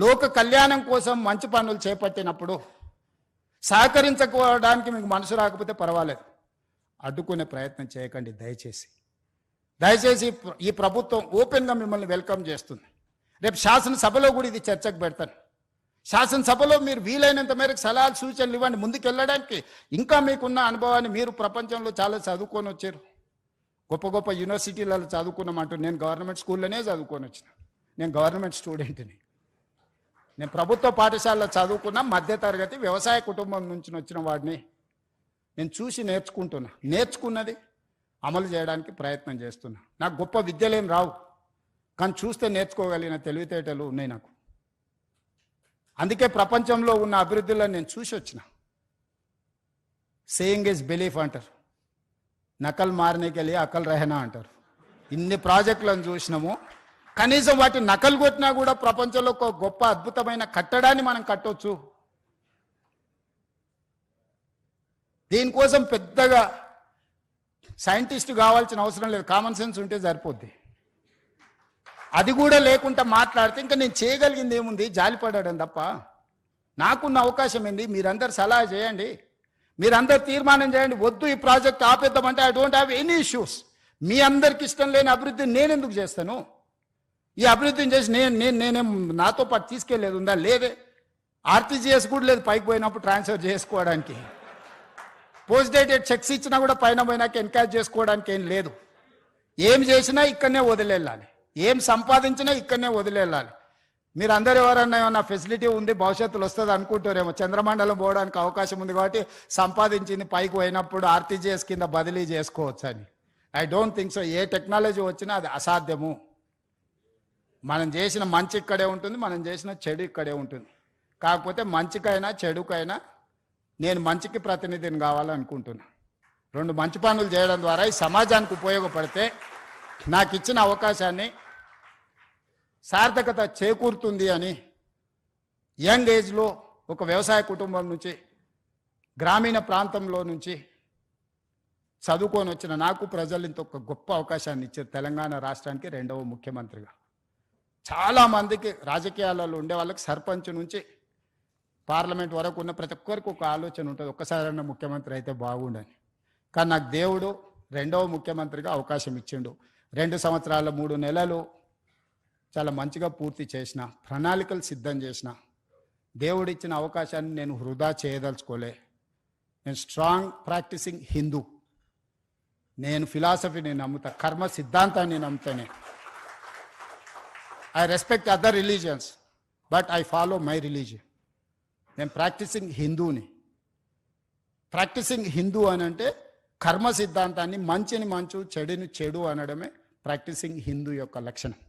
లోక కళ్యాణం కోసం మంచి పనులు చేపట్టినప్పుడు సహకరించుకోవడానికి మీకు మనసు రాకపోతే పర్వాలేదు, అడ్డుకునే ప్రయత్నం చేయకండి దయచేసి. దయచేసి ఈ ప్రభుత్వం ఓపెన్గా మిమ్మల్ని వెల్కమ్ చేస్తుంది. రేపు శాసనసభలో కూడా ఇది చర్చకు పెడతాను. శాసనసభలో మీరు వీలైనంత మేరకు సలహాలు సూచనలు ఇవ్వండి ముందుకెళ్ళడానికి. ఇంకా మీకున్న అనుభవాన్ని, మీరు ప్రపంచంలో చాలా చదువుకొని వచ్చారు, గొప్ప గొప్ప యూనివర్సిటీలలో చదువుకున్నామంటూ. నేను గవర్నమెంట్ స్కూల్లోనే చదువుకొని వచ్చిన, నేను గవర్నమెంట్ స్టూడెంట్ని. నేను ప్రభుత్వ పాఠశాలలో చదువుకున్న మధ్యతరగతి వ్యవసాయ కుటుంబం నుంచి వచ్చిన వాడిని. నేను చూసి నేర్చుకున్నది అమలు చేయడానికి ప్రయత్నం చేస్తున్నా. నాకు గొప్ప విద్యలేం రావు, కానీ చూస్తే నేర్చుకోగలిగిన తెలివితేటలు ఉన్నాయి నాకు. అందుకే ప్రపంచంలో ఉన్న అభివృద్ధిలో నేను చూసి వచ్చిన. సేయింగ్ ఇస్ బిలీఫ్ అంటారు, నకల్ మారనేకి వెళ్ళి అకల్ రహనా అంటారు. ఇన్ని ప్రాజెక్టులను చూసినాము, కనీసం వాటి నకలు కొట్టినా కూడా ప్రపంచంలో ఒక గొప్ప అద్భుతమైన కట్టడాన్ని మనం కట్టవచ్చు. దీనికోసం పెద్దగా సైంటిస్ట్ కావాల్సిన అవసరం లేదు, కామన్ సెన్స్ ఉంటే సరిపోద్ది. అది కూడా లేకుండా మాట్లాడితే ఇంకా నేను చేయగలిగింది ఏముంది, జాలిపడడం తప్ప. నాకున్న అవకాశం ఏంది, మీరందరు సలహా చేయండి, మీరందరు తీర్మానం చేయండి. వద్దు ఈ ప్రాజెక్ట్ ఆపేద్దామంటే I don't have any issues. మీ అందరికి ఇష్టం లేని అభివృద్ధి నేనెందుకు చేస్తాను? ఈ అభివృద్ధిని చేసి నేనేం నాతో పాటు తీసుకెళ్లేదు ఉందా? లేదే. ఆర్టీజీఎస్ కూడా లేదు పైకి పోయినప్పుడు ట్రాన్స్ఫర్ చేసుకోవడానికి. పోస్ట్ డేటెడ్ చెక్స్ ఇచ్చినా కూడా పైన పోయినాక ఎన్కరేజ్ చేసుకోవడానికి ఏం లేదు. ఏం చేసినా ఇక్కడనే వదిలేళ్ళాలి, ఏం సంపాదించినా ఇక్కడనే వదిలేళ్ళాలి. మీరు అందరు ఎవరన్నా ఏమన్నా ఫెసిలిటీ ఉంది భవిష్యత్తులో వస్తుంది అనుకుంటారేమో, చంద్రమండలం పోవడానికి అవకాశం ఉంది కాబట్టి సంపాదించింది పైకి పోయినప్పుడు ఆర్టీజీఎస్ కింద బదిలీ చేసుకోవచ్చు అని. I don't think so. A technology వచ్చినా అది అసాధ్యము. మనం చేసిన మంచి ఇక్కడే ఉంటుంది, మనం చేసిన చెడు ఇక్కడే ఉంటుంది. కాకపోతే మంచికైనా చెడుకైనా నేను మంచికి ప్రతినిధిని కావాలనుకుంటున్నా. 2 మంచి పనులు చేయడం ద్వారా ఈ సమాజానికి ఉపయోగపడితే నాకు ఇచ్చిన అవకాశాన్ని సార్థకత చేకూరుతుంది అని యంగ్ ఏజ్లో ఒక వ్యవసాయ కుటుంబం నుంచి, గ్రామీణ ప్రాంతంలో నుంచి చదువుకొని వచ్చిన నాకు ప్రజలు ఇంత ఒక గొప్ప అవకాశాన్ని ఇచ్చారు. తెలంగాణ రాష్ట్రానికి 2వ ముఖ్యమంత్రిగా. చాలామందికి రాజకీయాలలో ఉండే వాళ్ళకి సర్పంచ్ నుంచి పార్లమెంట్ వరకు ఉన్న ప్రతి ఒక్కరికి ఒక ఆలోచన ఉంటుంది, ఒక్కసారైనా ముఖ్యమంత్రి అయితే బాగుండని. కానీ నాకు దేవుడు 2వ ముఖ్యమంత్రిగా అవకాశం ఇచ్చిండు. 2 సంవత్సరాల 3 నెలలు చాలా మంచిగా పూర్తి చేసిన, ప్రణాళికలు సిద్ధం చేసిన. దేవుడిచ్చిన అవకాశాన్ని నేను వృధా చేయదలుచుకోలే. నేను స్ట్రాంగ్ ప్రాక్టీసింగ్ హిందూ. నేను ఫిలాసఫీని నమ్ముతా, కర్మ సిద్ధాంతాన్ని నమ్ముతానే. I respect other religions, but I follow my religion. నేను ప్రాక్టీసింగ్ హిందూని. ప్రాక్టీసింగ్ హిందూ అని అంటే కర్మ సిద్ధాంతాన్ని, మంచిని మంచు, చెడుని చెడు అనడమే ప్రాక్టీసింగ్ హిందూ యొక్క లక్షణం.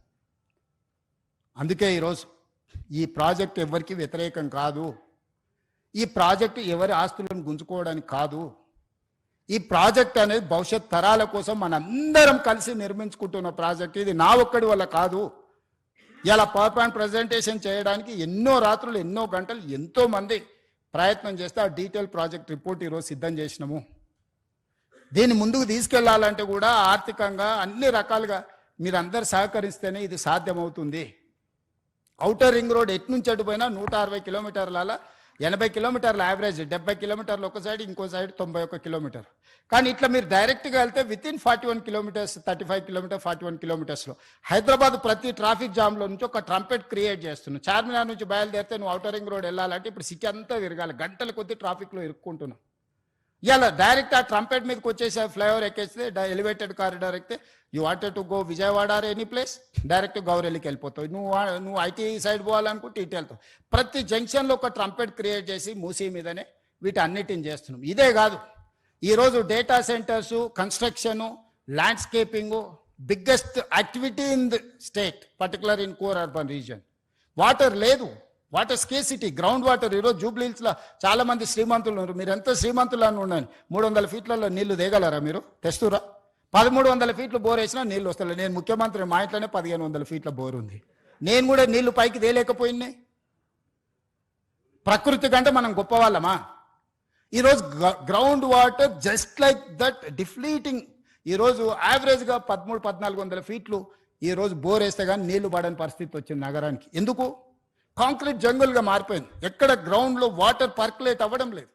అందుకే ఈరోజు ఈ ప్రాజెక్ట్ ఎవరికి వ్యతిరేకం కాదు. ఈ ప్రాజెక్టు ఎవరి ఆస్తులను గుంజుకోవడానికి కాదు. ఈ ప్రాజెక్ట్ అనేది భవిష్యత్ తరాల కోసం మనందరం కలిసి నిర్మించుకుంటున్న ప్రాజెక్ట్. ఇది నా ఒక్కడి వల్ల కాదు. ఇలా పవర్ పాయింట్ ప్రజెంటేషన్ చేయడానికి ఎన్నో రాత్రులు, ఎన్నో గంటలు, ఎంతో మంది ప్రయత్నం చేస్తే ఆ డీటెయిల్ ప్రాజెక్ట్ రిపోర్ట్ ఈరోజు సిద్ధం చేసినాము. దీన్ని ముందుకు తీసుకెళ్లాలంటే కూడా ఆర్థికంగా అన్ని రకాలుగా మీరందరూ సహకరిస్తేనే ఇది సాధ్యమవుతుంది. ఔటర్ రింగ్ రోడ్ ఎటు నుంచి అటు పోయినా 160 కిలోమీటర్ల, 80 కిలోమీటర్ల యావరేజ్, 70 కిలోమీటర్లు ఒక సైడ్, ఇంకో సైడ్ 91 కిలోమీటర్. కానీ ఇట్లా మీరు డైరెక్ట్గా వెళ్తే వితిన్ 41 కిలోమీటర్స్, 35 కిలోమీటర్, 41 కిలోమీటర్స్లో హైదరాబాద్ ప్రతి ట్రాఫిక్ జామ్లో నుంచి ఒక ట్రంపెట్ క్రియేట్ చేస్తున్నావు. చార్మినార్ నుంచి బయలుదేరితే నువ్వు ఔటర్ రింగ్ రోడ్ వెళ్ళాలంటే ఇప్పుడు సిటీ అంతా తిరగాలి, గంటల కొద్ది ట్రాఫిక్లో ఇరుక్కుంటున్నావు. ఇలా డైరెక్ట్ ఆ ట్రంపెట్ మీదకి వచ్చేసి ఫ్లైఓవర్ ఎక్కేస్తే, ఎలివేటెడ్ కారిడార్ ఎక్కితే, you wanted to go Vijayawada or any place, direct గౌరెల్లికి వెళ్ళిపోతావు. నువ్వు ఐటీ సైడ్ పోవాలనుకుంటే ఇటు వెళ్తావు. ప్రతి జంక్షన్లో ఒక ట్రంపెట్ క్రియేట్ చేసి మూసీ మీదనే వీటి అన్నిటిని చేస్తున్నాం. ఇదే కాదు, ఈరోజు data centres, construction, landscaping biggest activity in the state, particular in core urban region. Water లేదు, వాటర్ స్కేసిటీ, గ్రౌండ్ వాటర్. ఈరోజు జూబ్లీహిల్స్లో చాలా మంది శ్రీమంతులు ఉన్నారు. మీరు ఎంత శ్రీమంతులు అని ఉండండి, 300 ఫీట్లలో నీళ్లు దిగలరా? మీరు తెస్తురా? 1300 ఫీట్లు బోర్ వేసినా నీళ్ళు వస్తలే. నేను ముఖ్యమంత్రి, మా ఇంట్లోనే 1500 ఫీట్ల బోర్ ఉంది. నేను కూడా నీళ్లు పైకి తేలేకపోయినాయి. ప్రకృతి కంటే మనం గొప్పవాళ్ళమా? ఈరోజు ground water just like that depleting. ఈరోజు యావరేజ్గా 1300-1400 ఫీట్లు ఈరోజు బోర్ వేస్తే కానీ నీళ్లు పడని పరిస్థితి వచ్చింది నగరానికి. ఎందుకు? కాంక్రీట్ జంగుల్గా మారిపోయింది. ఎక్కడ గ్రౌండ్లో వాటర్ పర్కులేట్ అవ్వడం లేదు.